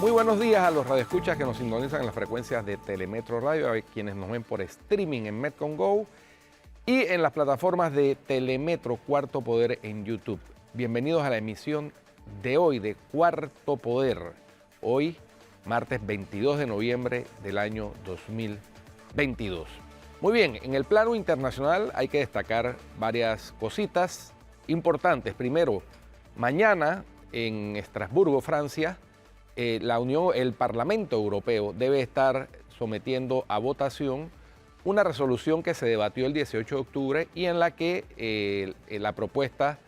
Muy buenos días a los radioescuchas que nos sintonizan en las frecuencias de Telemetro Radio, a quienes nos ven por streaming en Metcon Go y en las plataformas de Telemetro Cuarto Poder en YouTube. Bienvenidos a la emisión de hoy de Cuarto Poder, hoy martes 22 de noviembre del año 2022. Muy bien, en el plano internacional hay que destacar varias cositas importantes. Primero, mañana en Estrasburgo, Francia, el Parlamento Europeo debe estar sometiendo a votación una resolución que se debatió el 18 de octubre y en la que la propuesta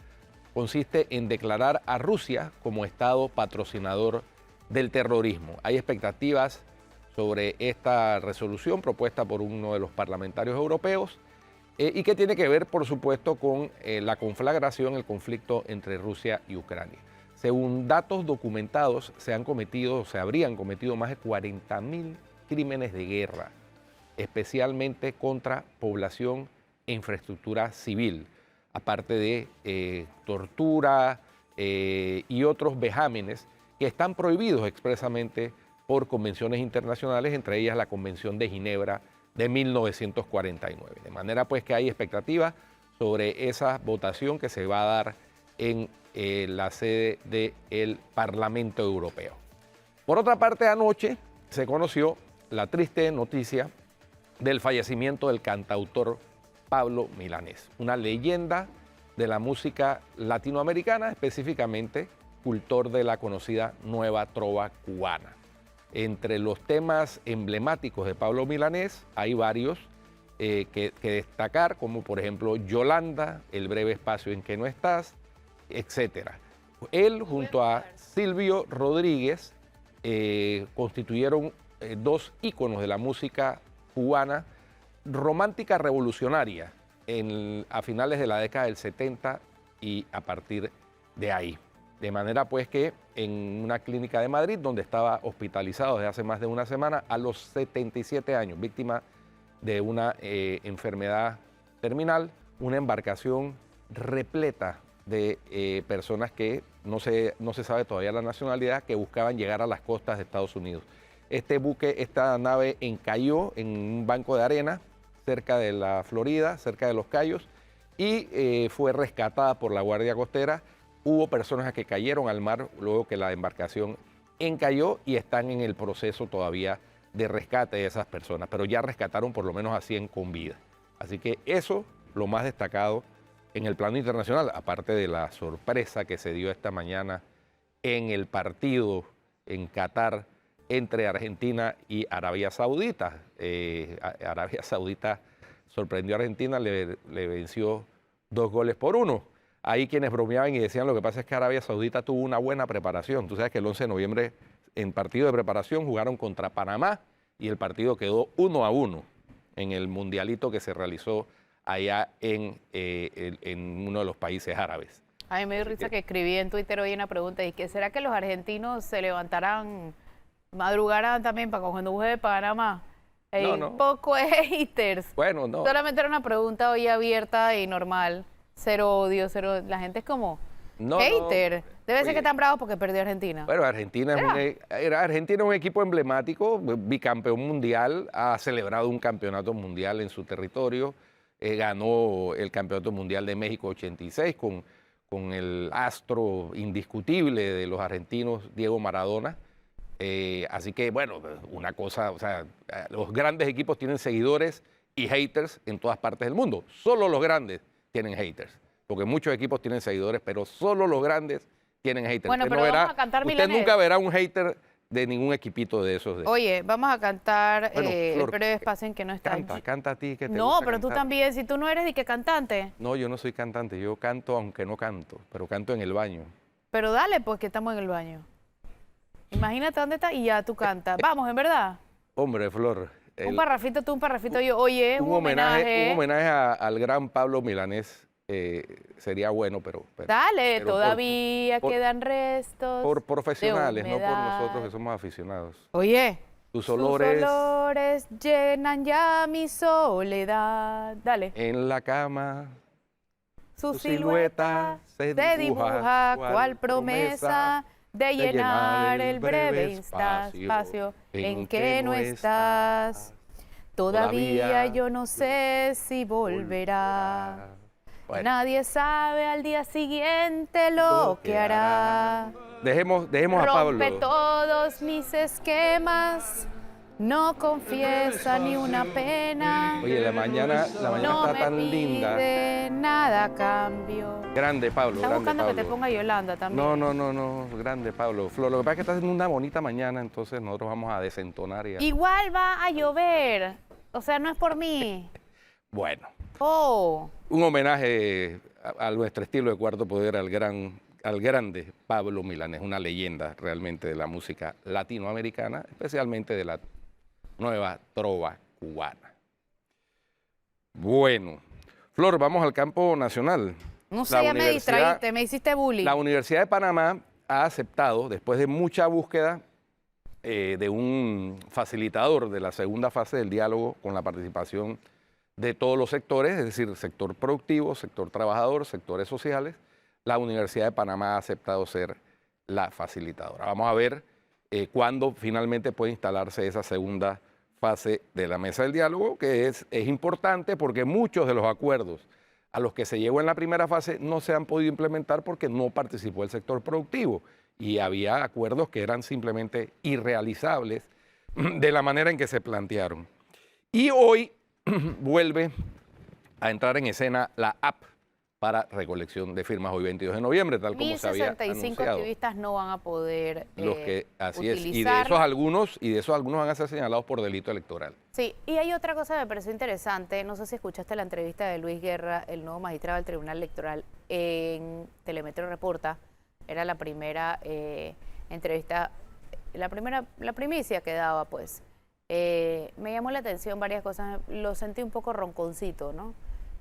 consiste en declarar a Rusia como Estado patrocinador del terrorismo. Hay expectativas sobre esta resolución propuesta por uno de los parlamentarios europeos y que tiene que ver, por supuesto, con la conflagración, el conflicto entre Rusia y Ucrania. Según datos documentados, se habrían cometido más de 40.000 crímenes de guerra, especialmente contra población e infraestructura civil, aparte de tortura y otros vejámenes que están prohibidos expresamente por convenciones internacionales, entre ellas la Convención de Ginebra de 1949. De manera pues que hay expectativa sobre esa votación que se va a dar en la sede del Parlamento Europeo. Por otra parte, anoche se conoció la triste noticia del fallecimiento del cantautor Pablo Milanés, una leyenda de la música latinoamericana, específicamente cultor de la conocida Nueva Trova cubana. Entre los temas emblemáticos de Pablo Milanés hay varios que destacar, como por ejemplo Yolanda, El breve espacio en que no estás, etcétera. Él junto a Silvio Rodríguez constituyeron dos íconos de la música cubana romántica revolucionaria a finales de la década del 70 y a partir de ahí. De manera pues que en una clínica de Madrid, donde estaba hospitalizado desde hace más de una semana, a los 77 años, víctima de una enfermedad terminal, una embarcación repleta de personas que no se sabe todavía la nacionalidad, que buscaban llegar a las costas de Estados Unidos. Esta nave encalló en un banco de arena cerca de la Florida, cerca de Los Cayos, y fue rescatada por la Guardia Costera. Hubo personas que cayeron al mar luego que la embarcación encalló y están en el proceso todavía de rescate de esas personas, pero ya rescataron por lo menos a 100 con vida. Así que eso, lo más destacado en el plano internacional, aparte de la sorpresa que se dio esta mañana en el partido en Qatar entre Argentina y Arabia Saudita. Arabia Saudita sorprendió a Argentina, le venció 2-1. Ahí quienes bromeaban y decían lo que pasa es que Arabia Saudita tuvo una buena preparación. Tú sabes que el 11 de noviembre en partido de preparación jugaron contra Panamá y el partido quedó 1-1 en el mundialito que se realizó allá en uno de los países árabes. A mí me dio risa que escribí en Twitter hoy una pregunta, y que ¿será que los argentinos se levantarán, madrugarán también para cuando juegue Panamá? No. Poco haters. Bueno, no. Solamente era una pregunta hoy abierta y normal. Cero odio, cero. La gente es como hater. Debe ser que están bravos porque perdió Argentina. Bueno, Argentina es un equipo emblemático, bicampeón mundial, ha celebrado un campeonato mundial en su territorio. Ganó el Campeonato Mundial de México 86 con el astro indiscutible de los argentinos, Diego Maradona. Así que, bueno, una cosa, o sea, los grandes equipos tienen seguidores y haters en todas partes del mundo. Solo los grandes tienen haters, porque muchos equipos tienen seguidores, pero solo los grandes tienen haters. Bueno, pero vamos a cantar Usted Milanés. nunca verá un hater de ningún equipito de esos. Oye, vamos a cantar Bueno, Flor, el breve espacio en que no está. Canta a ti que te No, gusta pero tú cantar. también, si tú no eres de que cantante. No, yo no soy cantante, yo canto aunque no canto, pero canto en el baño. Pero dale, pues, que estamos en el baño. Imagínate dónde estás y ya tú cantas. Vamos, en verdad. Hombre, Flor. Un parrafito tú, un parrafito yo. Oye, un homenaje al gran Pablo Milanés sería bueno, pero dale, pero todavía quedan restos por profesionales, de no por humedad. nosotros que somos aficionados. Oye, Tus olores llenan ya mi soledad. Dale. en la cama, Su tu silueta silueta se se dibuja cual promesa de llenar el breve espacio en que no estás. Todavía yo no sé si volverá. Bueno, Nadie sabe al día siguiente lo que hará. dejemos a Pablo. Rompe todos mis esquemas, no confiesa ni una pena. Oye, la mañana No está me tan linda. pide nada a cambio. Grande, Pablo. Estás Grande, buscando Pablo. que te ponga Yolanda también. No, grande, Pablo. Flor, lo que pasa es que está haciendo una bonita mañana, entonces nosotros vamos a desentonar y Igual va a llover. O sea, no es por mí. Bueno, Oh, un homenaje a nuestro estilo de Cuarto Poder al grande Pablo Milanés, una leyenda realmente de la música latinoamericana, especialmente de la nueva trova cubana. Bueno, Flor, vamos al campo nacional. no sé, ya me distraíste, me hiciste bullying. La Universidad de Panamá ha aceptado, después de mucha búsqueda de un facilitador de la segunda fase del diálogo con la participación de todos los sectores, es decir, sector productivo, sector trabajador, sectores sociales, la Universidad de Panamá ha aceptado ser la facilitadora. Vamos a ver cuándo finalmente puede instalarse esa segunda fase de la mesa del diálogo, que es importante porque muchos de los acuerdos a los que se llegó en la primera fase no se han podido implementar porque no participó el sector productivo y había acuerdos que eran simplemente irrealizables de la manera en que se plantearon. Y hoy vuelve a entrar en escena la app para recolección de firmas hoy 22 de noviembre, tal como se había 1065 anunciado. activistas no van a poder Los que, así es, y utilizarlo. de esos algunos van a ser señalados por delito electoral. Sí, y hay otra cosa que me pareció interesante, no sé si escuchaste la entrevista de Luis Guerra, el nuevo magistrado del Tribunal Electoral, en Telemetro Reporta. Era la primera entrevista, la primicia que daba, pues. Me llamó la atención varias cosas, lo sentí un poco ronconcito, ¿no?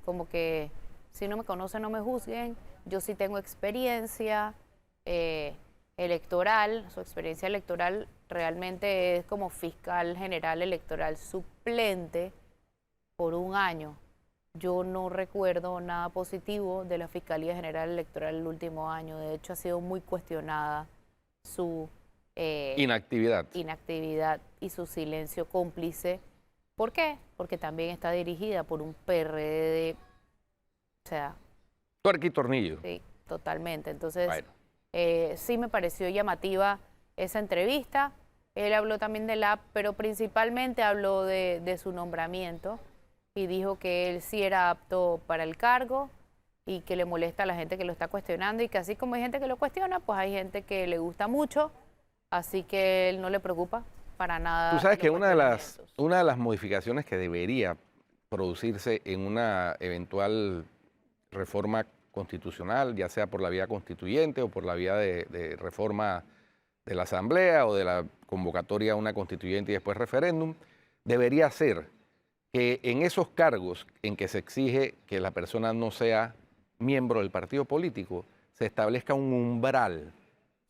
Como que si no me conocen, no me juzguen, yo sí tengo experiencia electoral, su experiencia electoral realmente es como fiscal general electoral suplente por un año. Yo no recuerdo nada positivo de la Fiscalía General Electoral el último año, de hecho ha sido muy cuestionada su inactividad y su silencio cómplice. ¿Por qué? Porque también está dirigida por un PRD, o sea... Tuerca y tornillo. Sí, totalmente. Entonces, bueno. Sí me pareció llamativa esa entrevista. Él habló también de la app, pero principalmente habló de su nombramiento y dijo que él sí era apto para el cargo y que le molesta a la gente que lo está cuestionando y que así como hay gente que lo cuestiona, pues hay gente que le gusta mucho. Así que él no le preocupa para nada. Tú sabes que una de las modificaciones que debería producirse en una eventual reforma constitucional, ya sea por la vía constituyente o por la vía de reforma de la Asamblea o de la convocatoria a una constituyente y después referéndum, debería ser que en esos cargos en que se exige que la persona no sea miembro del partido político, se establezca un umbral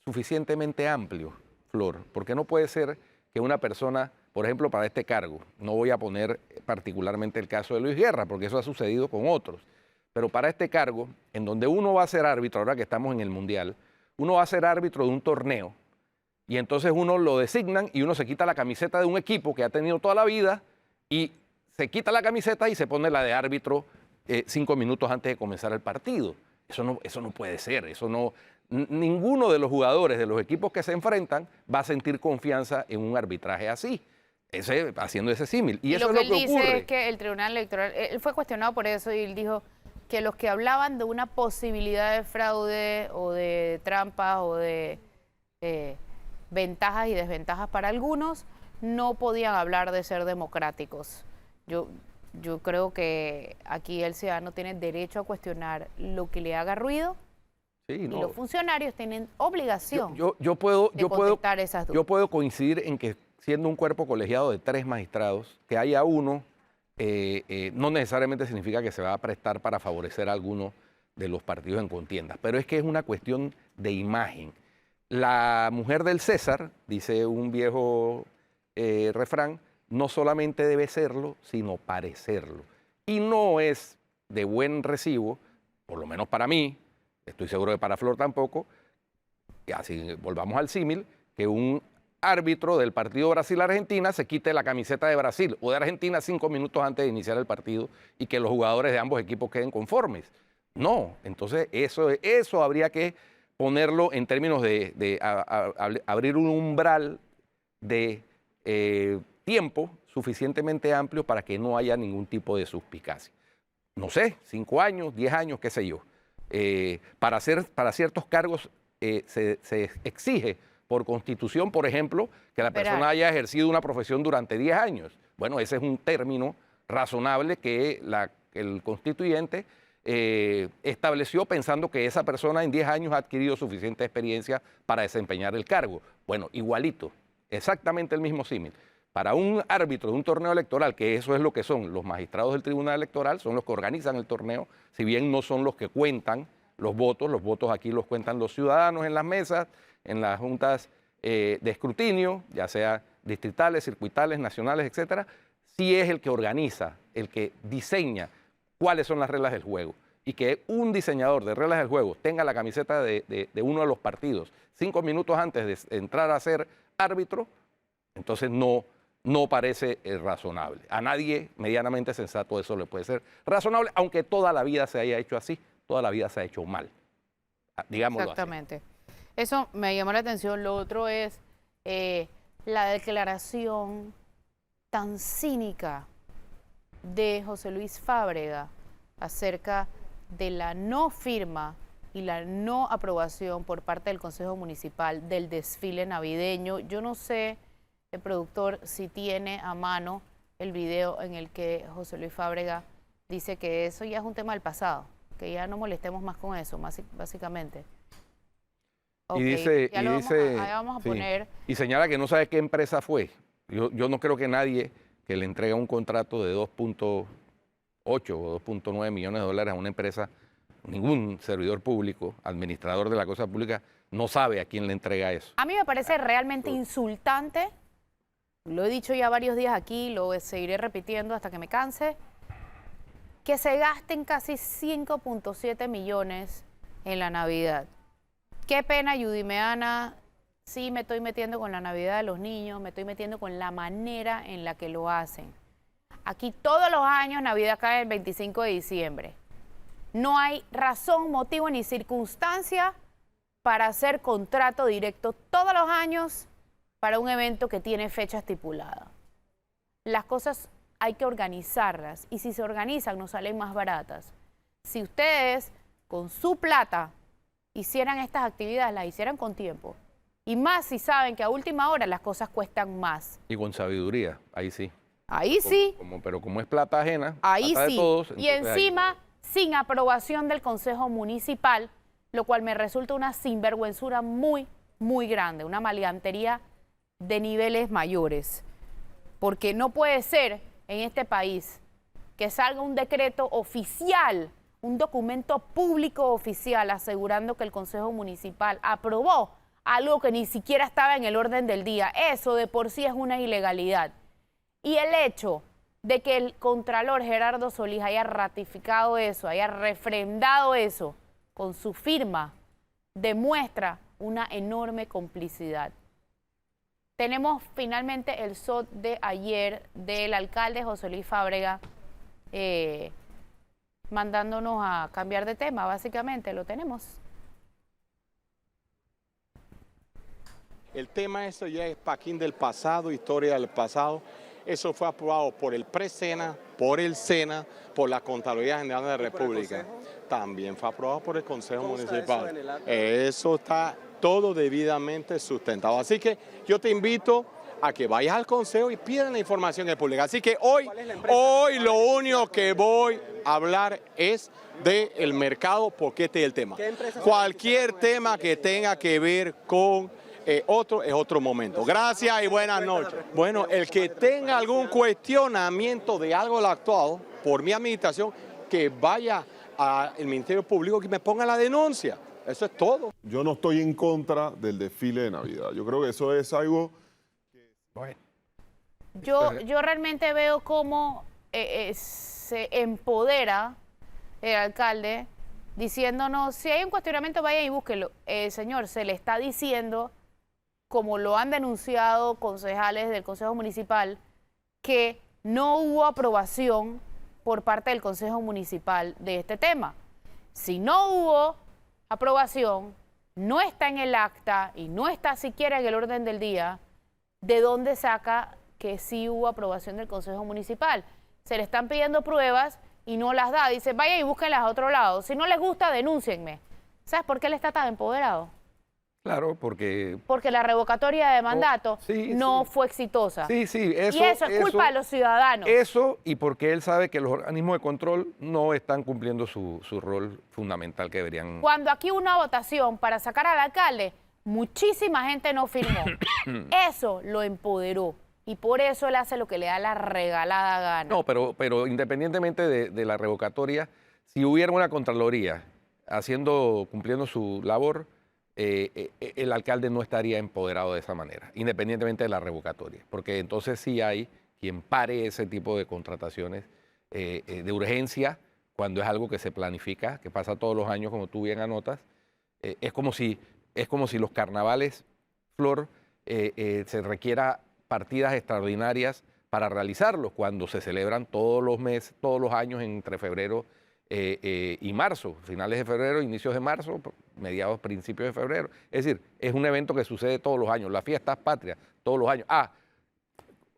suficientemente amplio, Flor, porque no puede ser que una persona, por ejemplo, para este cargo, no voy a poner particularmente el caso de Luis Guerra, porque eso ha sucedido con otros, pero para este cargo, en donde uno va a ser árbitro, ahora que estamos en el Mundial, uno va a ser árbitro de un torneo, y entonces uno lo designan y uno se quita la camiseta de un equipo que ha tenido toda la vida y se quita la camiseta y se pone la de árbitro 5 minutos antes de comenzar el partido. Eso no puede ser, ninguno de los jugadores de los equipos que se enfrentan va a sentir confianza en un arbitraje así, haciendo ese símil. Y eso lo que es lo que él ocurre. dice es que el Tribunal Electoral, él fue cuestionado por eso y él dijo que los que hablaban de una posibilidad de fraude o de trampas o de ventajas y desventajas para algunos, no podían hablar de ser democráticos. Yo creo que aquí el ciudadano tiene derecho a cuestionar lo que le haga ruido. Sí, no. Y los funcionarios tienen obligación yo puedo contestar esas dudas. Yo puedo coincidir en que siendo un cuerpo colegiado de 3 magistrados, que haya uno, no necesariamente significa que se va a prestar para favorecer a alguno de los partidos en contiendas, pero es que es una cuestión de imagen. La mujer del César, dice un viejo refrán, no solamente debe serlo, sino parecerlo. Y no es de buen recibo, por lo menos para mí, estoy seguro que para Flor tampoco, y así volvamos al símil, que un árbitro del partido Brasil-Argentina se quite la camiseta de Brasil o de Argentina 5 minutos antes de iniciar el partido y que los jugadores de ambos equipos queden conformes. No, entonces eso habría que ponerlo en términos de abrir un umbral de tiempo suficientemente amplio para que no haya ningún tipo de suspicacia. No sé, 5 años, 10 años, qué sé yo. Para ciertos cargos se exige por constitución, por ejemplo, que la persona haya ejercido una profesión durante 10 años. Bueno, ese es un término razonable que el constituyente estableció pensando que esa persona en 10 años ha adquirido suficiente experiencia para desempeñar el cargo. Bueno, igualito, exactamente el mismo símil. Para un árbitro de un torneo electoral, que eso es lo que son los magistrados del Tribunal Electoral, son los que organizan el torneo, si bien no son los que cuentan los votos aquí los cuentan los ciudadanos en las mesas, en las juntas de escrutinio, ya sea distritales, circuitales, nacionales, etcétera, sí es el que organiza, el que diseña cuáles son las reglas del juego. Y que un diseñador de reglas del juego tenga la camiseta de uno de los partidos 5 minutos antes de entrar a ser árbitro, entonces no parece razonable. A nadie medianamente sensato eso le puede ser razonable, aunque toda la vida se haya hecho así, toda la vida se ha hecho mal. Digámoslo Exactamente. Así. Eso me llamó la atención. Lo otro es la declaración tan cínica de José Luis Fábrega acerca de la no firma y la no aprobación por parte del Consejo Municipal del desfile navideño. Yo no sé, el productor, si tiene a mano el video en el que José Luis Fábrega dice que eso ya es un tema del pasado, que ya no molestemos más con eso, básicamente. Okay, vamos a poner... Y señala que no sabe qué empresa fue. Yo no creo que nadie que le entrega un contrato de 2.8 o 2.9 millones de dólares a una empresa, ningún servidor público, administrador de la cosa pública, no sabe a quién le entrega eso. A mí me parece realmente insultante, lo he dicho ya varios días aquí, lo seguiré repitiendo hasta que me canse, que se gasten casi 5.7 millones en la Navidad. Qué pena, Judy Meana, sí me estoy metiendo con la Navidad de los niños, me estoy metiendo con la manera en la que lo hacen. Aquí todos los años Navidad cae el 25 de diciembre. No hay razón, motivo ni circunstancia para hacer contrato directo todos los años para un evento que tiene fecha estipulada. Las cosas hay que organizarlas y si se organizan nos salen más baratas. Si ustedes con su plata hicieran estas actividades, las hicieran con tiempo. Y más si saben que a última hora las cosas cuestan más. Y con sabiduría, ahí sí. Ahí sí. Pero como es plata ajena, ahí plata sí. de todos, y encima, sin aprobación del Consejo Municipal, lo cual me resulta una sinvergüenzura muy, muy grande, una maleantería de niveles mayores. Porque no puede ser en este país que salga un decreto oficial, un documento público oficial asegurando que el Consejo Municipal aprobó algo que ni siquiera estaba en el orden del día. Eso de por sí es una ilegalidad. Y el hecho de que el Contralor Gerardo Solís haya ratificado eso, haya refrendado eso con su firma, demuestra una enorme complicidad. Tenemos finalmente el SOT de ayer del alcalde José Luis Fábrega mandándonos a cambiar de tema, básicamente, lo tenemos. El tema eso ya es paquín del pasado, historia del pasado. Eso fue aprobado por el PRESENA, por el SENA, por la Contraloría General de la República. También fue aprobado por el Consejo Municipal. Eso está todo debidamente sustentado. Así que yo te invito a que vayas al Consejo y pidan la información pública. Así que hoy lo único que voy a hablar es del mercado, porque este es el tema. Cualquier tema que tenga que ver con otro es otro momento. Gracias y buenas noches. Bueno, el que tenga algún cuestionamiento de algo actuado por mi administración, que vaya al Ministerio Público y me ponga la denuncia. Eso es todo. Yo no estoy en contra del desfile de Navidad. Yo creo que eso es algo que... Bueno. Yo realmente veo cómo se empodera el alcalde diciéndonos, si hay un cuestionamiento, vayan y búsquenlo. Señor, se le está diciendo, como lo han denunciado concejales del Consejo Municipal, que no hubo aprobación por parte del Consejo Municipal de este tema. Si no hubo aprobación, no está en el acta y no está siquiera en el orden del día, ¿de dónde saca que sí hubo aprobación del Consejo Municipal? Se le están pidiendo pruebas y no las da. Dice, vaya y búsquenlas a otro lado. Si no les gusta, denúncienme. ¿Sabes por qué él está tan empoderado? Claro, porque... Porque la revocatoria de mandato sí, no sí. fue exitosa. Sí, sí, y eso es culpa de los ciudadanos. Eso, y porque él sabe que los organismos de control no están cumpliendo su rol fundamental que deberían. Cuando aquí hubo una votación para sacar al alcalde, muchísima gente no firmó. Eso lo empoderó. Y por eso él hace lo que le da la regalada gana. No, pero independientemente de la revocatoria, si hubiera una Contraloría cumpliendo su labor, el alcalde no estaría empoderado de esa manera, independientemente de la revocatoria, porque entonces sí hay quien pare ese tipo de contrataciones de urgencia cuando es algo que se planifica, que pasa todos los años, como tú bien anotas. Es como si los carnavales, Flor, se requiera partidas extraordinarias para realizarlos, cuando se celebran todos los meses, todos los años entre febrero y marzo, finales de febrero, inicios de marzo, mediados, principios de febrero. Es decir, es un evento que sucede todos los años, las fiestas patrias, todos los años. Ha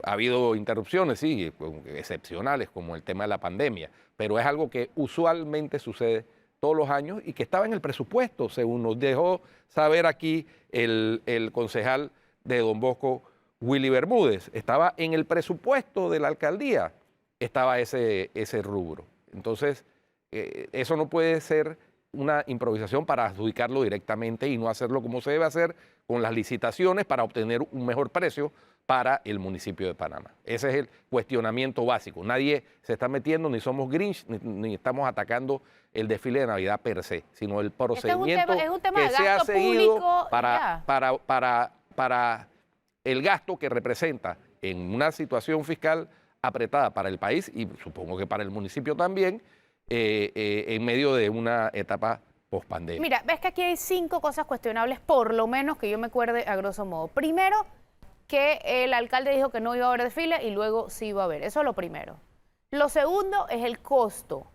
habido interrupciones, sí, excepcionales, como el tema de la pandemia, pero es algo que usualmente sucede todos los años y que estaba en el presupuesto, según nos dejó saber aquí el concejal de Don Bosco, Willy Bermúdez. Estaba en el presupuesto de la alcaldía, estaba ese rubro. Entonces, eso no puede ser una improvisación para adjudicarlo directamente y no hacerlo como se debe hacer con las licitaciones para obtener un mejor precio para el municipio de Panamá. Ese es el cuestionamiento básico. Nadie se está metiendo, ni somos Grinch, ni estamos atacando el desfile de Navidad per se, sino el procedimiento es un tema que de se ha gasto seguido público, para el gasto que representa en una situación fiscal apretada para el país y supongo que para el municipio también, en medio de una etapa pospandemia. Mira, ves que aquí hay 5 cosas cuestionables, por lo menos que yo me acuerde a grosso modo. Primero, que el alcalde dijo que no iba a haber desfile y luego sí iba a haber. Eso es lo primero. Lo segundo es el costo.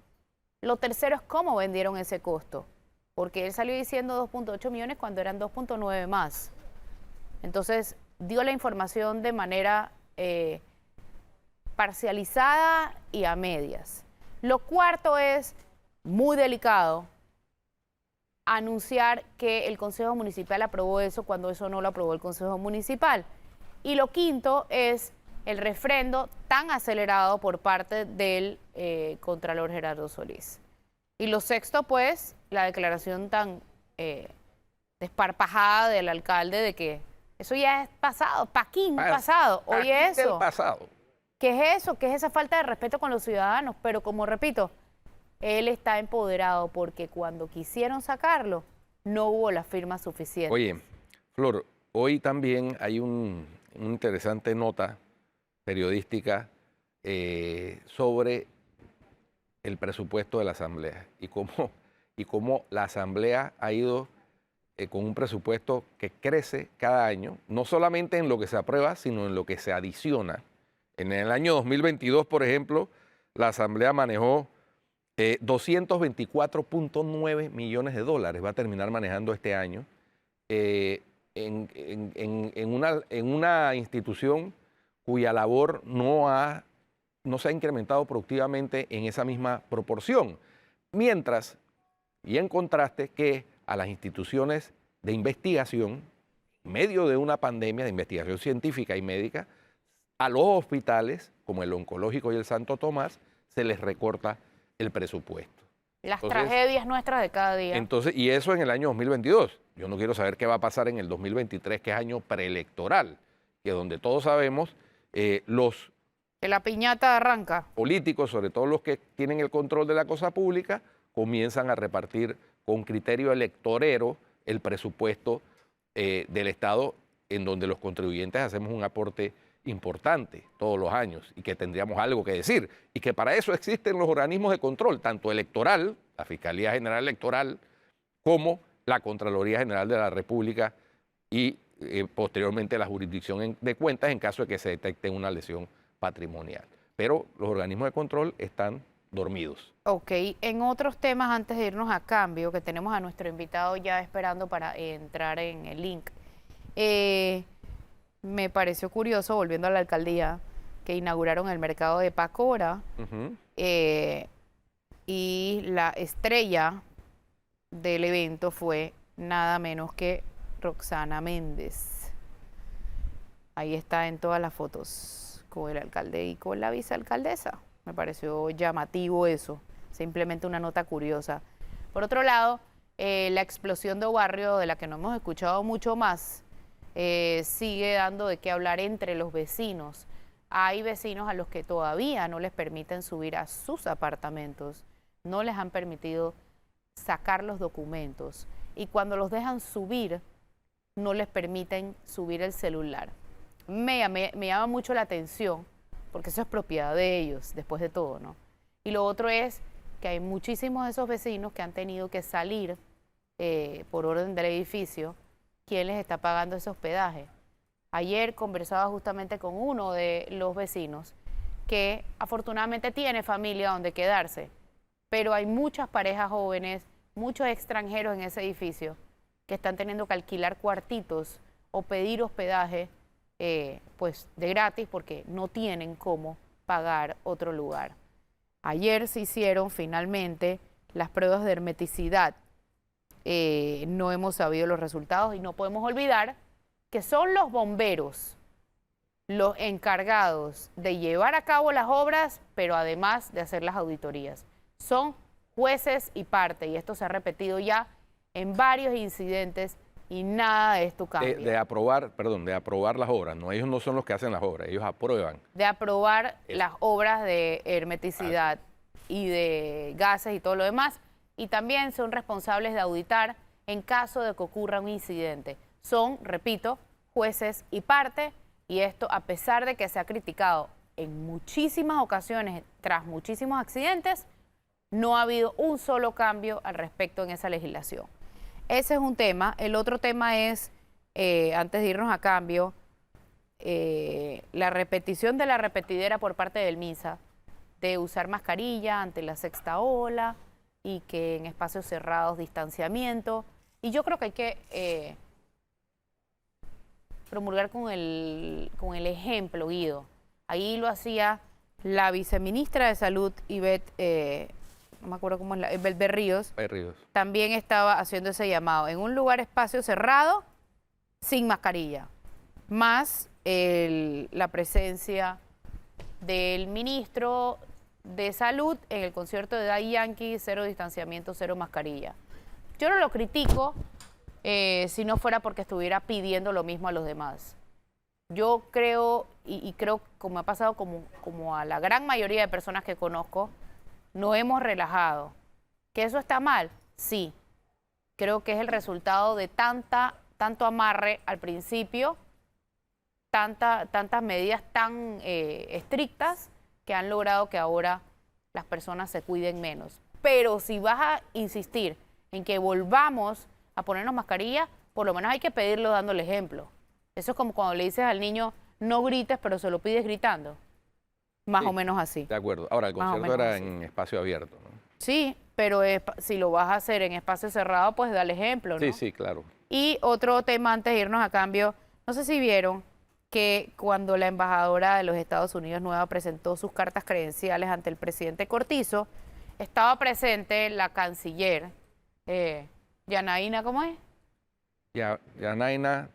Lo tercero es cómo vendieron ese costo. Porque él salió diciendo 2.8 millones cuando eran 2.9 más. Entonces, dio la información de manera parcializada y a medias. Lo cuarto es, muy delicado, anunciar que el Consejo Municipal aprobó eso cuando eso no lo aprobó el Consejo Municipal. Y lo quinto es el refrendo tan acelerado por parte del Contralor Gerardo Solís. Y lo sexto, pues, la declaración tan desparpajada del alcalde de que eso ya es pasado, pasado. Oye, eso. Pasado. ¿Qué es eso? ¿Qué es esa falta de respeto con los ciudadanos? Pero como repito, él está empoderado porque cuando quisieron sacarlo, no hubo la firma suficiente. Oye, Flor, hoy también hay una interesante nota periodística sobre el presupuesto de la Asamblea y cómo la Asamblea ha ido con un presupuesto que crece cada año, no solamente en lo que se aprueba, sino en lo que se adiciona. En el año 2022, por ejemplo, la Asamblea manejó 224.9 millones de dólares, va a terminar manejando este año, en una institución cuya labor no se ha incrementado productivamente en esa misma proporción. Mientras, y en contraste, que a las instituciones de investigación, en medio de una pandemia de investigación científica y médica, a los hospitales, como el Oncológico y el Santo Tomás, se les recorta el presupuesto. Las tragedias nuestras de cada día. Entonces, y eso en el año 2022. Yo no quiero saber qué va a pasar en el 2023, que es año preelectoral, que donde todos sabemos que la piñata arranca. Políticos, sobre todo los que tienen el control de la cosa pública, comienzan a repartir con criterio electorero el presupuesto del Estado, en donde los contribuyentes hacemos un aporte importante todos los años y que tendríamos algo que decir y que para eso existen los organismos de control, tanto electoral, la Fiscalía General Electoral, como la Contraloría General de la República y posteriormente la jurisdicción de cuentas en caso de que se detecte una lesión patrimonial. Pero los organismos de control están dormidos. Ok, en otros temas, antes de irnos a cambio, que tenemos a nuestro invitado ya esperando para entrar en el link, me pareció curioso, volviendo a la alcaldía, que inauguraron el mercado de Pacora y la estrella del evento fue nada menos que Roxana Méndez. Ahí está en todas las fotos con el alcalde y con la vicealcaldesa. Me pareció llamativo eso, simplemente una nota curiosa. Por otro lado, la explosión de Barrio, de la que no hemos escuchado mucho más, sigue dando de qué hablar entre los vecinos. Hay vecinos a los que todavía no les permiten subir a sus apartamentos, no les han permitido sacar los documentos y cuando los dejan subir, no les permiten subir el celular. Me llama mucho la atención, porque eso es propiedad de ellos, después de todo, ¿no? Y lo otro es que hay muchísimos de esos vecinos que han tenido que salir por orden del edificio. ¿Quién les está pagando ese hospedaje? Ayer conversaba justamente con uno de los vecinos que afortunadamente tiene familia donde quedarse, pero hay muchas parejas jóvenes, muchos extranjeros en ese edificio que están teniendo que alquilar cuartitos o pedir hospedaje pues de gratis porque no tienen cómo pagar otro lugar. Ayer se hicieron finalmente las pruebas de hermeticidad. No hemos sabido los resultados y no podemos olvidar que son los bomberos los encargados de llevar a cabo las obras, pero además de hacer las auditorías. Son jueces y parte, y esto se ha repetido ya en varios incidentes y nada de esto cambia. De aprobar las obras, no, ellos no son los que hacen las obras, ellos aprueban. De aprobar las obras de hermeticidad y de gases y todo lo demás, y también son responsables de auditar en caso de que ocurra un incidente. Son, repito, jueces y parte, y esto a pesar de que se ha criticado en muchísimas ocasiones tras muchísimos accidentes, no ha habido un solo cambio al respecto en esa legislación. Ese es un tema. El otro tema es, antes de irnos a cambio, la repetición de la repetidera por parte del MINSA de usar mascarilla ante la sexta ola y que en espacios cerrados distanciamiento. Y yo creo que hay que promulgar con el ejemplo, Guido. Ahí lo hacía la viceministra de Salud, Ivette, no me acuerdo cómo es, Ivette Berríos. También estaba haciendo ese llamado. En un lugar espacio cerrado, sin mascarilla. Más la presencia del ministro de Salud en el concierto de Daddy Yankee, 0 distanciamiento, 0 mascarilla. Yo no lo critico si no fuera porque estuviera pidiendo lo mismo a los demás. Yo creo, y creo como ha pasado como a la gran mayoría de personas que conozco, nos hemos relajado. ¿Que eso está mal? Sí. Creo que es el resultado de tanto amarre al principio, tantas medidas tan estrictas que han logrado que ahora las personas se cuiden menos. Pero si vas a insistir en que volvamos a ponernos mascarilla, por lo menos hay que pedirlo dando el ejemplo. Eso es como cuando le dices al niño, no grites, pero se lo pides gritando. Más o menos así. De acuerdo. Ahora, el concierto era en espacio abierto, ¿no? Sí, pero si lo vas a hacer en espacio cerrado, pues dale ejemplo, ¿no? Sí, sí, claro. Y otro tema antes de irnos a cambio, no sé si vieron que cuando la embajadora de los Estados Unidos nueva presentó sus cartas credenciales ante el presidente Cortizo, estaba presente la canciller Yanaina, ¿cómo es? Yanaina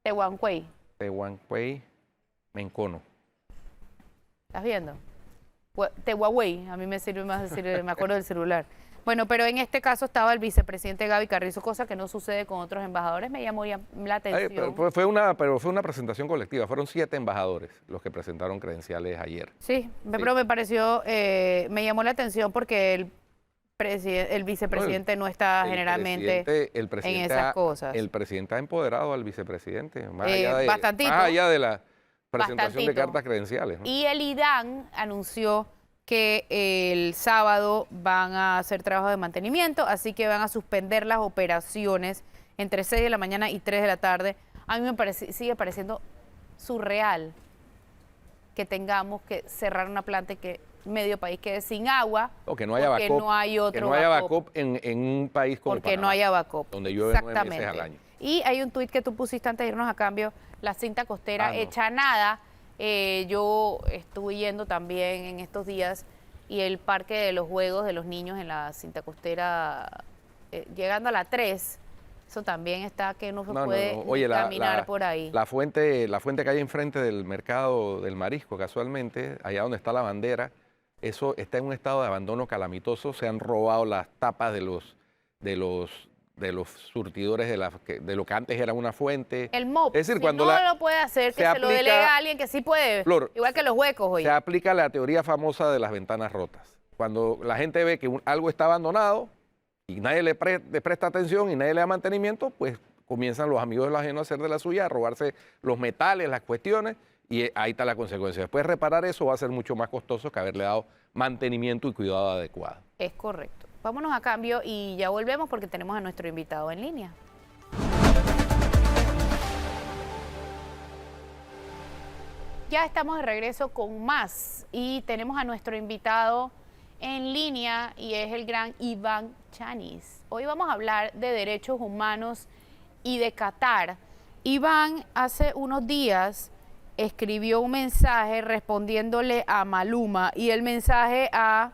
Tehuancuey Mencono. ¿Estás viendo? Tehuawei, a mí me sirve más decir, me acuerdo del celular. Bueno, pero en este caso estaba el vicepresidente Gaby Carrizo, cosa que no sucede con otros embajadores, me llamó la atención. Pero fue una presentación colectiva, fueron 7 embajadores los que presentaron credenciales ayer. Sí, pero me pareció, me llamó la atención porque el vicepresidente no está generalmente en esas cosas. El presidente ha empoderado al vicepresidente, más bastantito. allá presentación de bastantito. cartas credenciales, ¿no? Y el IDAN anunció que el sábado van a hacer trabajos de mantenimiento, así que van a suspender las operaciones entre 6 de la mañana y 3 de la tarde. A mí sigue pareciendo surreal que tengamos que cerrar una planta y que medio país quede sin agua. O que no haya porque backup, no hay otro que no haya backup. backup en un país como Porque no Panamá, haya backup. donde llueve 9 meses al año. Y hay un tuit que tú pusiste antes de irnos a cambio, la cinta costera no. hecha nada. Yo estuve yendo también en estos días y el parque de los juegos de los niños en la cinta costera, llegando a la 3, eso también está que no se puede Oye, caminar por ahí. La fuente que hay enfrente del mercado del marisco, casualmente, allá donde está la bandera, eso está en un estado de abandono calamitoso. Se han robado las tapas de los surtidores de lo que antes era una fuente. El MOP, es decir, si cuando no lo puede hacer, que se lo delegue a alguien que sí puede. Flor, igual que los huecos hoy. Se aplica la teoría famosa de las ventanas rotas. Cuando la gente ve que algo está abandonado y nadie le presta atención y nadie le da mantenimiento, pues comienzan los amigos de lo ajeno a hacer de la suya, a robarse los metales, las cuestiones, y ahí está la consecuencia. Después reparar eso va a ser mucho más costoso que haberle dado mantenimiento y cuidado adecuado. Es correcto. Vámonos a cambio y ya volvemos porque tenemos a nuestro invitado en línea. Ya estamos de regreso con más y tenemos a nuestro invitado en línea y es el gran Iván Chanis. Hoy vamos a hablar de derechos humanos y de Qatar. Iván hace unos días escribió un mensaje respondiéndole a Maluma y el mensaje ha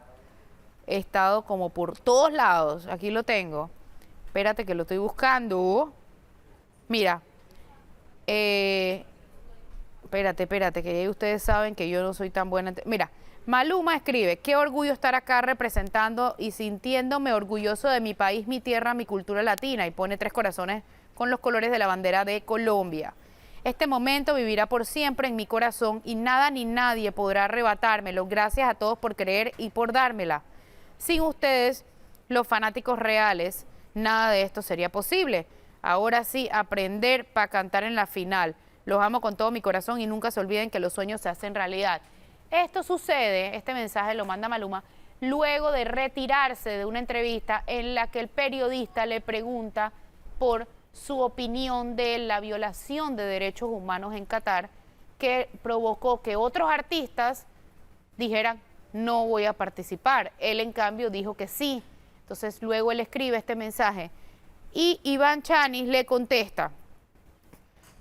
estado como por todos lados. Aquí lo tengo. Espérate que lo estoy buscando. Mira. Espérate, que ya ustedes saben que yo no soy tan buena. Mira, Maluma escribe: qué orgullo estar acá representando y sintiéndome orgulloso de mi país, mi tierra, mi cultura latina. Y pone 3 corazones con los colores de la bandera de Colombia. Este momento vivirá por siempre en mi corazón y nada ni nadie podrá arrebatármelo. Gracias a todos por creer y por dármela. Sin ustedes, los fanáticos reales, nada de esto sería posible. Ahora sí, aprender para cantar en la final. Los amo con todo mi corazón y nunca se olviden que los sueños se hacen realidad. Esto sucede, este mensaje lo manda Maluma, luego de retirarse de una entrevista en la que el periodista le pregunta por su opinión de la violación de derechos humanos en Qatar, que provocó que otros artistas dijeran: no voy a participar. Él, en cambio, dijo que sí. Entonces, luego él escribe este mensaje y Iván Chanis le contesta: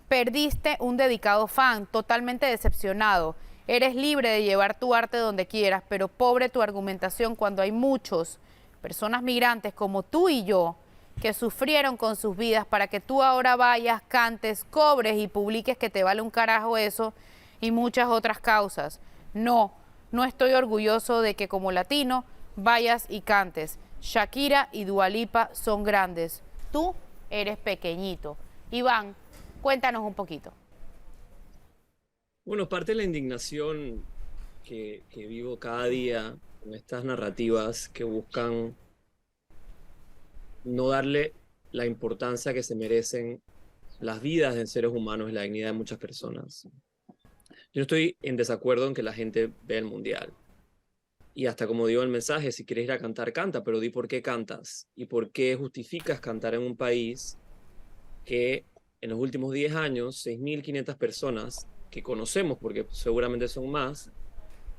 perdiste un dedicado fan, totalmente decepcionado. Eres libre de llevar tu arte donde quieras, pero pobre tu argumentación cuando hay muchos personas migrantes como tú y yo que sufrieron con sus vidas para que tú ahora vayas, cantes, cobres y publiques que te vale un carajo eso y muchas otras causas. No estoy orgulloso de que como latino vayas y cantes. Shakira y Dua Lipa son grandes. Tú eres pequeñito. Iván, cuéntanos un poquito. Bueno, parte de la indignación que vivo cada día con estas narrativas que buscan no darle la importancia que se merecen las vidas de seres humanos y la dignidad de muchas personas. Yo no estoy en desacuerdo en que la gente vea el mundial. Y hasta como digo en el mensaje, si quieres ir a cantar, canta, pero di por qué cantas y por qué justificas cantar en un país que en los últimos 10 años, 6.500 personas que conocemos, porque seguramente son más,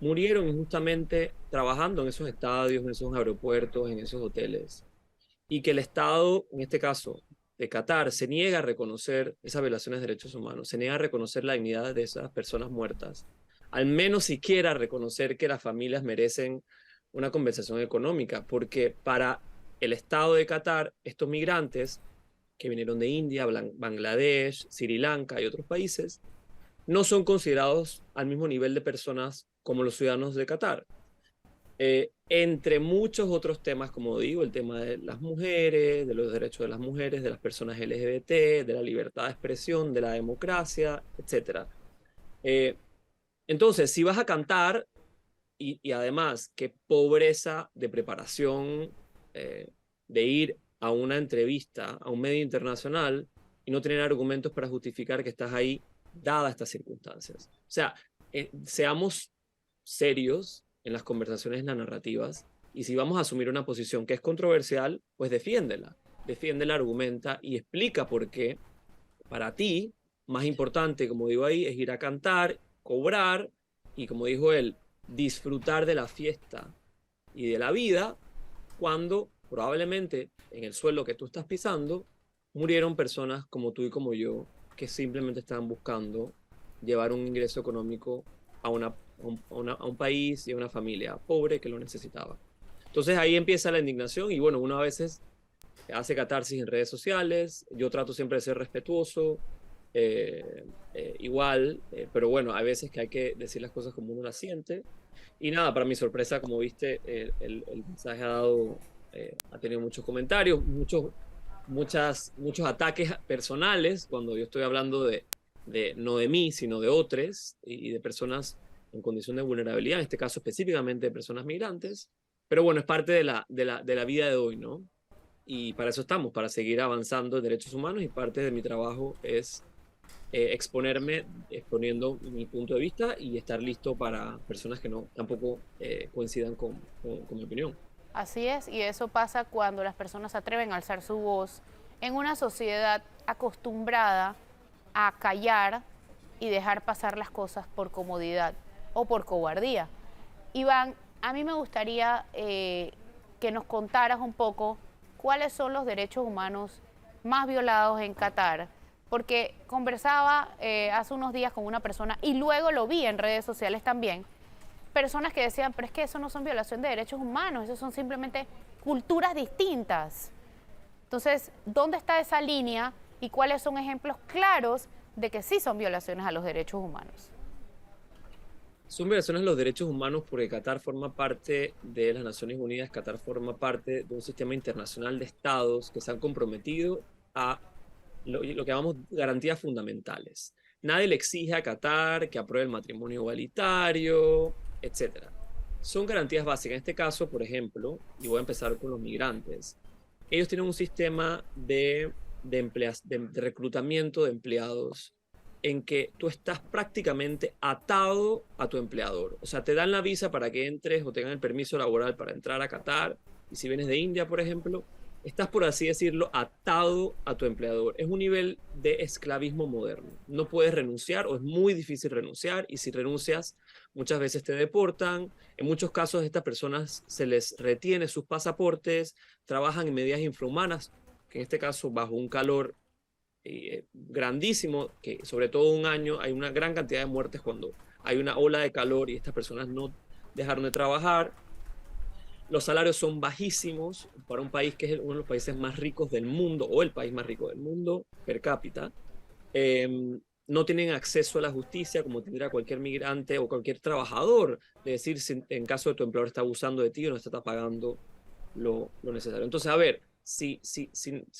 murieron injustamente trabajando en esos estadios, en esos aeropuertos, en esos hoteles. Y que el Estado, en este caso de Qatar, se niega a reconocer esas violaciones de derechos humanos, se niega a reconocer la dignidad de esas personas muertas, al menos siquiera reconocer que las familias merecen una compensación económica, porque para el Estado de Qatar, estos migrantes que vinieron de India, Bangladesh, Sri Lanka y otros países, no son considerados al mismo nivel de personas como los ciudadanos de Qatar. Entre muchos otros temas, como digo, el tema de las mujeres, de los derechos de las mujeres, de las personas LGBT, de la libertad de expresión, de la democracia, etc. Entonces, si vas a cantar, y además, qué pobreza de preparación de ir a una entrevista, a un medio internacional, y no tener argumentos para justificar que estás ahí dadas estas circunstancias. O sea, seamos serios en las conversaciones, en las narrativas, y si vamos a asumir una posición que es controversial, pues defiéndela, argumenta y explica por qué para ti, más importante, como digo ahí, es ir a cantar, cobrar y, como dijo él, disfrutar de la fiesta y de la vida cuando probablemente en el suelo que tú estás pisando murieron personas como tú y como yo que simplemente estaban buscando llevar un ingreso económico a un país y a una familia pobre que lo necesitaba. Entonces ahí empieza la indignación y bueno, uno a veces hace catarsis en redes sociales, yo trato siempre de ser respetuoso, igual, pero bueno, hay veces que hay que decir las cosas como uno las siente. Y nada, para mi sorpresa, como viste, el mensaje ha tenido muchos comentarios, muchos ataques personales, cuando yo estoy hablando no de mí, sino de otros y de personas en condición de vulnerabilidad, en este caso específicamente de personas migrantes. Pero bueno, es parte de la vida de hoy, ¿no? Y para eso estamos, para seguir avanzando en derechos humanos, y parte de mi trabajo es exponiendo mi punto de vista y estar listo para personas que tampoco coincidan con mi opinión. Así es, y eso pasa cuando las personas se atreven a alzar su voz en una sociedad acostumbrada a callar y dejar pasar las cosas por comodidad o por cobardía. Iván, a mí me gustaría que nos contaras un poco cuáles son los derechos humanos más violados en Qatar, porque conversaba hace unos días con una persona y luego lo vi en redes sociales también, personas que decían, pero es que eso no son violación de derechos humanos, eso son simplemente culturas distintas. Entonces, ¿dónde está esa línea y cuáles son ejemplos claros de que sí son violaciones a los derechos humanos? Son violaciones a los derechos humanos porque Qatar forma parte de las Naciones Unidas, Qatar forma parte de un sistema internacional de estados que se han comprometido a lo que llamamos garantías fundamentales. Nadie le exige a Qatar que apruebe el matrimonio igualitario, etc. Son garantías básicas. En este caso, por ejemplo, y voy a empezar con los migrantes, ellos tienen un sistema de reclutamiento de empleados en que tú estás prácticamente atado a tu empleador. O sea, te dan la visa para que entres o te dan el permiso laboral para entrar a Qatar. Y si vienes de India, por ejemplo, estás, por así decirlo, atado a tu empleador. Es un nivel de esclavismo moderno. No puedes renunciar o es muy difícil renunciar, y si renuncias, muchas veces te deportan. En muchos casos, a estas personas se les retiene sus pasaportes, trabajan en medidas infrahumanas, que en este caso bajo un calor grandísimo, que sobre todo un año hay una gran cantidad de muertes cuando hay una ola de calor y estas personas no dejaron de trabajar. Los salarios son bajísimos para un país que es uno de los países más ricos del mundo, o el país más rico del mundo per cápita. No tienen acceso a la justicia como tendría cualquier migrante o cualquier trabajador, de decir si en caso de tu empleador está abusando de ti o no está pagando lo necesario. Entonces, a ver, si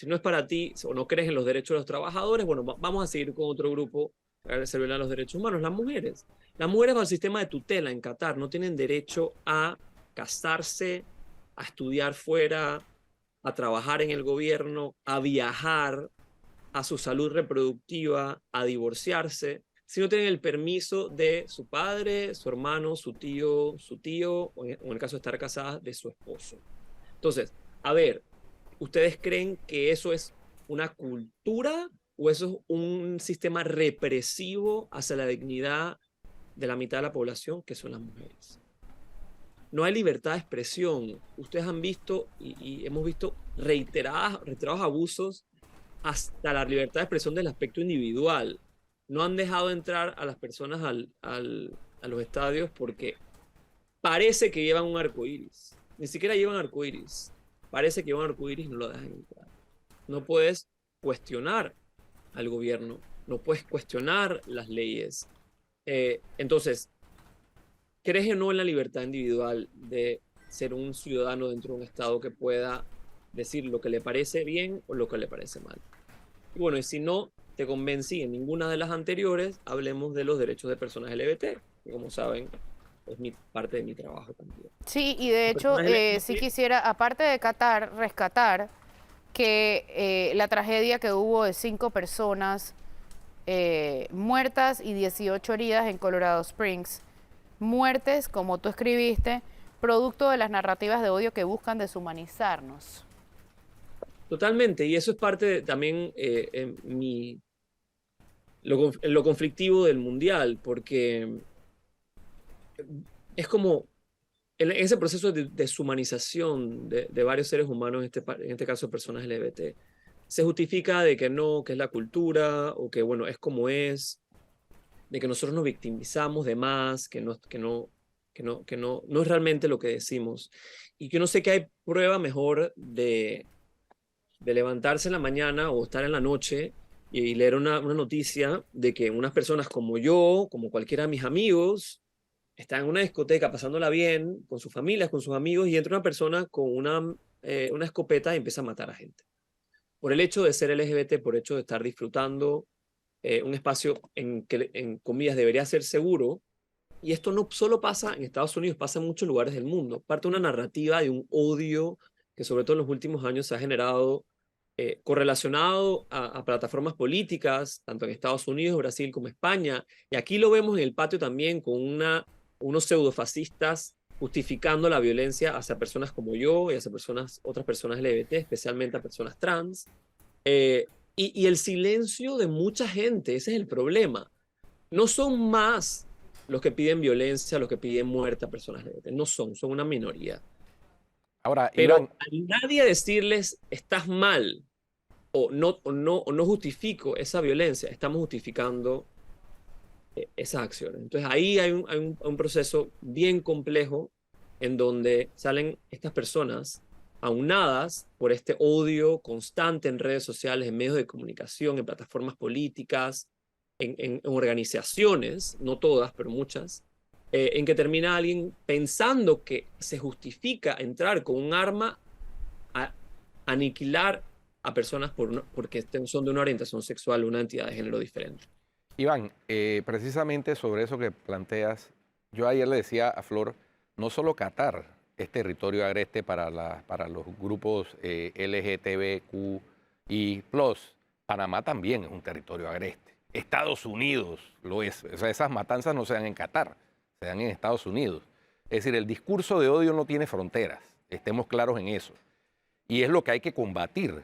no es para ti o no crees en los derechos de los trabajadores, bueno, vamos a seguir con otro grupo que se violan los derechos humanos, las mujeres. Las mujeres bajo el sistema de tutela en Qatar no tienen derecho a casarse, a estudiar fuera, a trabajar en el gobierno, a viajar, a su salud reproductiva, a divorciarse, si no tienen el permiso de su padre, su hermano, su tío, o en el caso de estar casadas, de su esposo. Entonces, a ver, ¿ustedes creen que eso es una cultura o eso es un sistema represivo hacia la dignidad de la mitad de la población, que son las mujeres? No hay libertad de expresión. Ustedes han visto y hemos visto reiterados abusos hasta la libertad de expresión del aspecto individual. No han dejado entrar a las personas a los estadios porque parece que llevan un arcoíris. Ni siquiera llevan arcoíris. Parece que llevan arcoíris y no lo dejan entrar. No puedes cuestionar al gobierno, no puedes cuestionar las leyes. Entonces, ¿crees o no en la libertad individual de ser un ciudadano dentro de un estado que pueda decir lo que le parece bien o lo que le parece mal? Y bueno, y si no te convencí en ninguna de las anteriores, hablemos de los derechos de personas LGBT, que como saben, es parte de mi trabajo también. Sí, y de hecho, sí quisiera, aparte de Qatar, rescatar que la tragedia que hubo de 5 personas muertas y 18 heridas en Colorado Springs. Muertes, como tú escribiste, producto de las narrativas de odio que buscan deshumanizarnos. Totalmente, y eso es parte también lo conflictivo del mundial, porque es como en ese proceso de deshumanización de varios seres humanos, en este caso personas LGBT, se justifica de que no, que es la cultura, o que bueno, es como es, de que nosotros nos victimizamos de más, que no es realmente lo que decimos. Y que no sé qué hay prueba mejor de levantarse en la mañana o estar en la noche y leer una noticia de que unas personas como yo, como cualquiera de mis amigos, están en una discoteca pasándola bien, con sus familias, con sus amigos, y entra una persona con una escopeta y empieza a matar a gente. Por el hecho de ser LGBT, por el hecho de estar disfrutando un espacio que, en comillas, debería ser seguro. Y esto no solo pasa en Estados Unidos, pasa en muchos lugares del mundo. Parte de una narrativa de un odio que sobre todo en los últimos años se ha generado correlacionado a plataformas políticas, tanto en Estados Unidos, Brasil como España. Y aquí lo vemos en el patio también con unos pseudofascistas justificando la violencia hacia personas como yo y hacia otras personas LGBT, especialmente a personas trans. Y el silencio de mucha gente, ese es el problema. No son más los que piden violencia, los que piden muerte a personas LGBT. No son una minoría. Ahora, Pero Iván, a nadie decirles estás mal o no justifico esa violencia, estamos justificando esas acciones. Entonces ahí hay un proceso bien complejo en donde salen estas personas aunadas por este odio constante en redes sociales, en medios de comunicación, en plataformas políticas, en organizaciones, no todas, pero muchas, en que termina alguien pensando que se justifica entrar con un arma a aniquilar a personas porque son de una orientación sexual o una identidad de género diferente. Iván, precisamente sobre eso que planteas, yo ayer le decía a Flor, no solo Qatar es territorio agreste para los grupos LGTBQI+, Panamá también es un territorio agreste. Estados Unidos lo es. O sea, esas matanzas no se dan en Qatar, se dan en Estados Unidos. Es decir, el discurso de odio no tiene fronteras, estemos claros en eso. Y es lo que hay que combatir,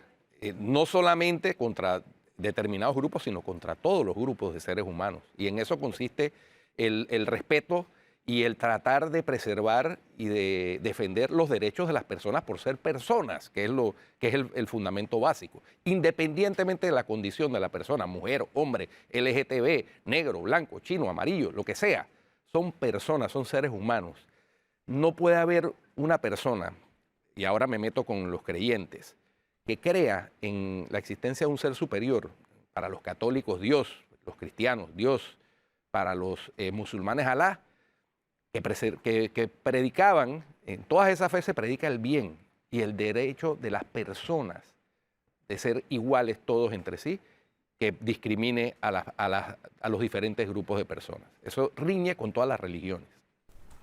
no solamente contra determinados grupos, sino contra todos los grupos de seres humanos. Y en eso consiste el respeto y el tratar de preservar y de defender los derechos de las personas por ser personas, que es el fundamento básico, independientemente de la condición de la persona, mujer, hombre, LGTB, negro, blanco, chino, amarillo, lo que sea. Son personas, son seres humanos. No puede haber una persona, y ahora me meto con los creyentes, que crea en la existencia de un ser superior. Para los católicos, Dios; los cristianos, Dios; para los musulmanes, Alá, que predicaban, en todas esas fe se predica el bien y el derecho de las personas de ser iguales todos entre sí, que discrimine a los diferentes grupos de personas. Eso riñe con todas las religiones.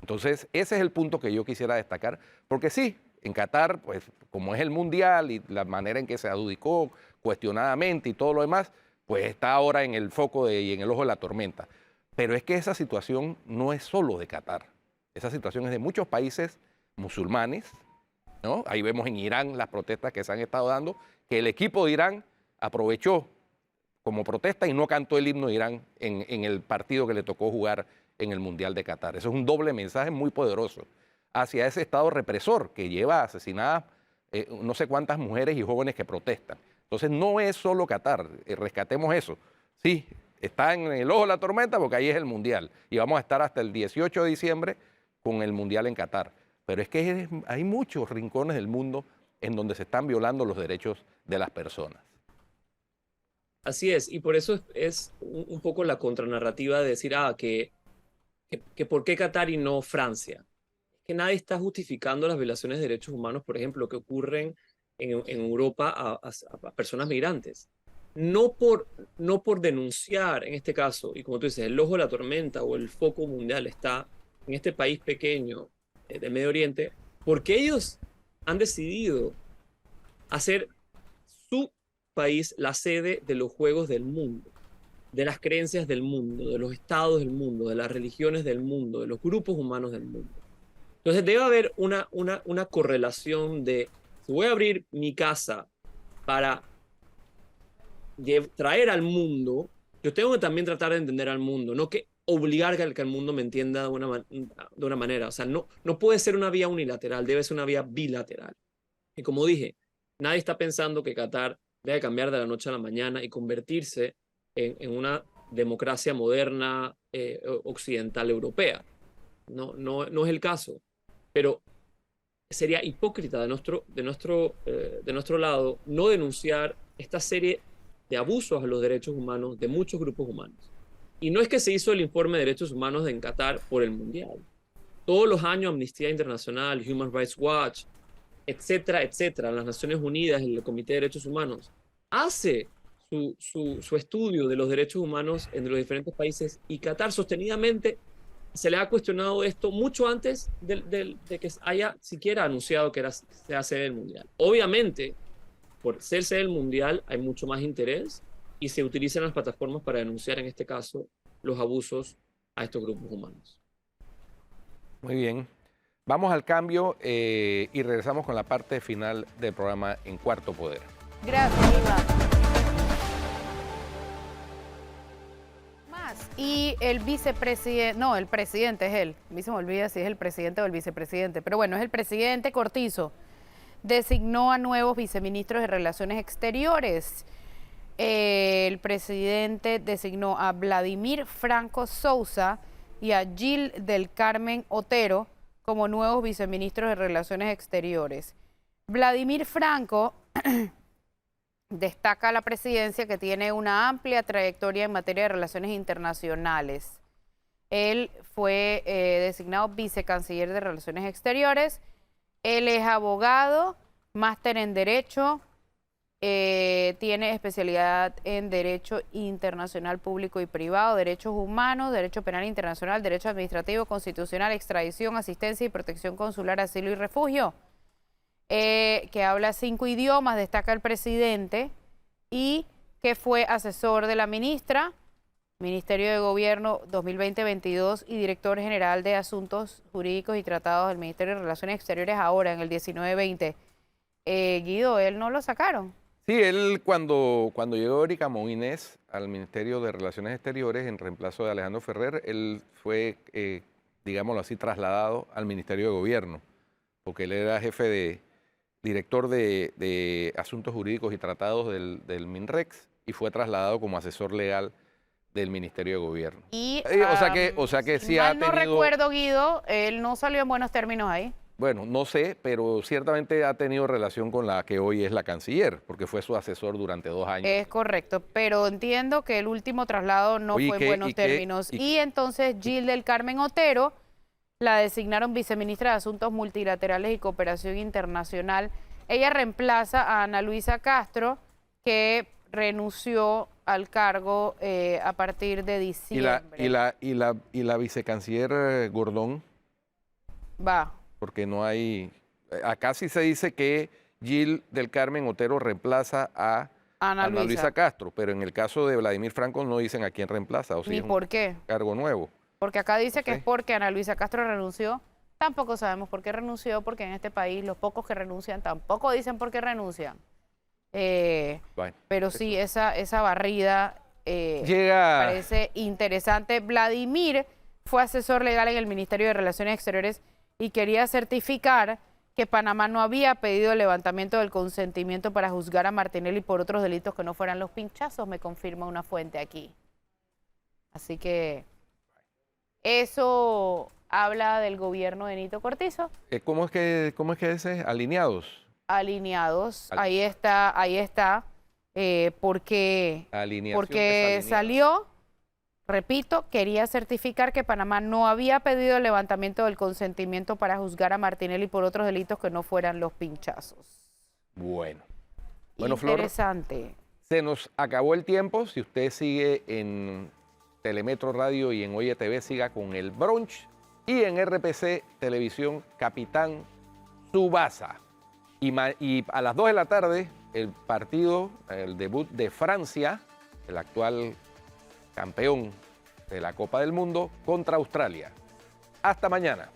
Entonces, ese es el punto que yo quisiera destacar, porque sí, en Qatar, pues como es el mundial y la manera en que se adjudicó cuestionadamente y todo lo demás, pues está ahora en el foco y en el ojo de la tormenta. Pero es que esa situación no es solo de Qatar. Esa situación es de muchos países musulmanes, ¿no? Ahí vemos en Irán las protestas que se han estado dando, que el equipo de Irán aprovechó como protesta y no cantó el himno de Irán en el partido que le tocó jugar en el Mundial de Qatar. Eso es un doble mensaje muy poderoso hacia ese Estado represor que lleva asesinadas no sé cuántas mujeres y jóvenes que protestan. Entonces no es solo Qatar, rescatemos eso. Sí, está en el ojo de la tormenta porque ahí es el Mundial y vamos a estar hasta el 18 de diciembre con el Mundial en Qatar. Pero es que hay muchos rincones del mundo en donde se están violando los derechos de las personas. Así es, y por eso es un poco la contranarrativa de decir, que ¿por qué Qatar y no Francia? Que nadie está justificando las violaciones de derechos humanos, por ejemplo, que ocurren en Europa a personas migrantes. No por denunciar, en este caso, y como tú dices, el ojo de la tormenta o el foco mundial está en este país pequeño de Medio Oriente, porque ellos han decidido hacer su país la sede de los Juegos del Mundo. de las creencias del mundo, de los estados del mundo, de las religiones del mundo, de los grupos humanos del mundo. Entonces debe haber una correlación de, si voy a abrir mi casa para traer al mundo, yo tengo que también tratar de entender al mundo, no que obligar que el mundo me entienda de una manera. O sea, no puede ser una vía unilateral, debe ser una vía bilateral. Y como dije, nadie está pensando que Qatar debe cambiar de la noche a la mañana y convertirse en una democracia moderna occidental europea. No es el caso. Pero sería hipócrita de nuestro lado no denunciar esta serie de abusos a los derechos humanos de muchos grupos humanos. Y no es que se hizo el informe de derechos humanos en Qatar por el Mundial. Todos los años Amnistía Internacional, Human Rights Watch, etcétera, etcétera, las Naciones Unidas, el Comité de Derechos Humanos, hace su estudio de los derechos humanos en los diferentes países, y Qatar sostenidamente se le ha cuestionado esto mucho antes de que haya siquiera anunciado que sea sede del Mundial. Obviamente, por ser sede del Mundial hay mucho más interés y se utilizan las plataformas para denunciar, en este caso, los abusos a estos grupos humanos. Muy bien. Vamos al cambio y regresamos con la parte final del programa en Cuarto Poder. Gracias, Iván. Y el vicepresidente, no, el presidente es él. A mí se me olvida si es el presidente o el vicepresidente. Pero bueno, es el presidente Cortizo. Designó a nuevos viceministros de Relaciones Exteriores. El presidente designó a Vladimir Franco Sousa y a Gil del Carmen Otero como nuevos viceministros de Relaciones Exteriores. Vladimir Franco destaca la presidencia que tiene una amplia trayectoria en materia de relaciones internacionales. Él fue designado vicecanciller de Relaciones Exteriores. Él es abogado, máster en Derecho, tiene especialidad en Derecho Internacional Público y Privado, Derechos Humanos, Derecho Penal Internacional, Derecho Administrativo, Constitucional, Extradición, Asistencia y Protección Consular, Asilo y Refugio. Que habla 5 idiomas, destaca el presidente, y que fue asesor de la ministra, Ministerio de Gobierno 2020-22 y director general de Asuntos Jurídicos y Tratados del Ministerio de Relaciones Exteriores ahora en el 19-20. Guido, él no lo sacaron. Sí, él cuando llegó Erika Moines al Ministerio de Relaciones Exteriores en reemplazo de Alejandro Ferrer, él fue, digámoslo así, trasladado al Ministerio de Gobierno, porque él era director de Asuntos Jurídicos y Tratados del MINREX y fue trasladado como asesor legal del Ministerio de Gobierno. Y, o sea que sí mal ha tenido... no recuerdo, Guido, él no salió en buenos términos ahí. Bueno, no sé, pero ciertamente ha tenido relación con la que hoy es la canciller, porque fue su asesor durante 2 años. Es correcto, pero entiendo que el último traslado no fue en buenos términos. Y entonces Gil del Carmen Otero la designaron viceministra de Asuntos Multilaterales y Cooperación Internacional. Ella reemplaza a Ana Luisa Castro, que renunció al cargo a partir de diciembre. Y la vicecanciller Gordón. Va. Porque no hay... Acá sí se dice que Gil del Carmen Otero reemplaza a Ana Luisa Castro, pero en el caso de Vladimir Franco no dicen a quién reemplaza. O si ¿Ni por qué? Cargo nuevo. Porque acá dice que es porque Ana Luisa Castro renunció. Tampoco sabemos por qué renunció, porque en este país los pocos que renuncian tampoco dicen por qué renuncian. Bueno, pero sí, esa barrida parece interesante. Vladimir fue asesor legal en el Ministerio de Relaciones Exteriores y quería certificar que Panamá no había pedido el levantamiento del consentimiento para juzgar a Martinelli por otros delitos que no fueran los pinchazos, me confirma una fuente aquí. Así que eso habla del gobierno de Nito Cortizo. ¿Cómo es que dice? Alineados. Alineados, ahí está, porque salió, repito, quería certificar que Panamá no había pedido el levantamiento del consentimiento para juzgar a Martinelli por otros delitos que no fueran los pinchazos. Bueno, interesante. Flor, se nos acabó el tiempo. Si usted sigue en Telemetro Radio y en Oye TV, siga con el brunch. Y en RPC Televisión, Capitán Tsubasa. Y a las 2 de la tarde, el partido, el debut de Francia, el actual campeón de la Copa del Mundo, contra Australia. Hasta mañana.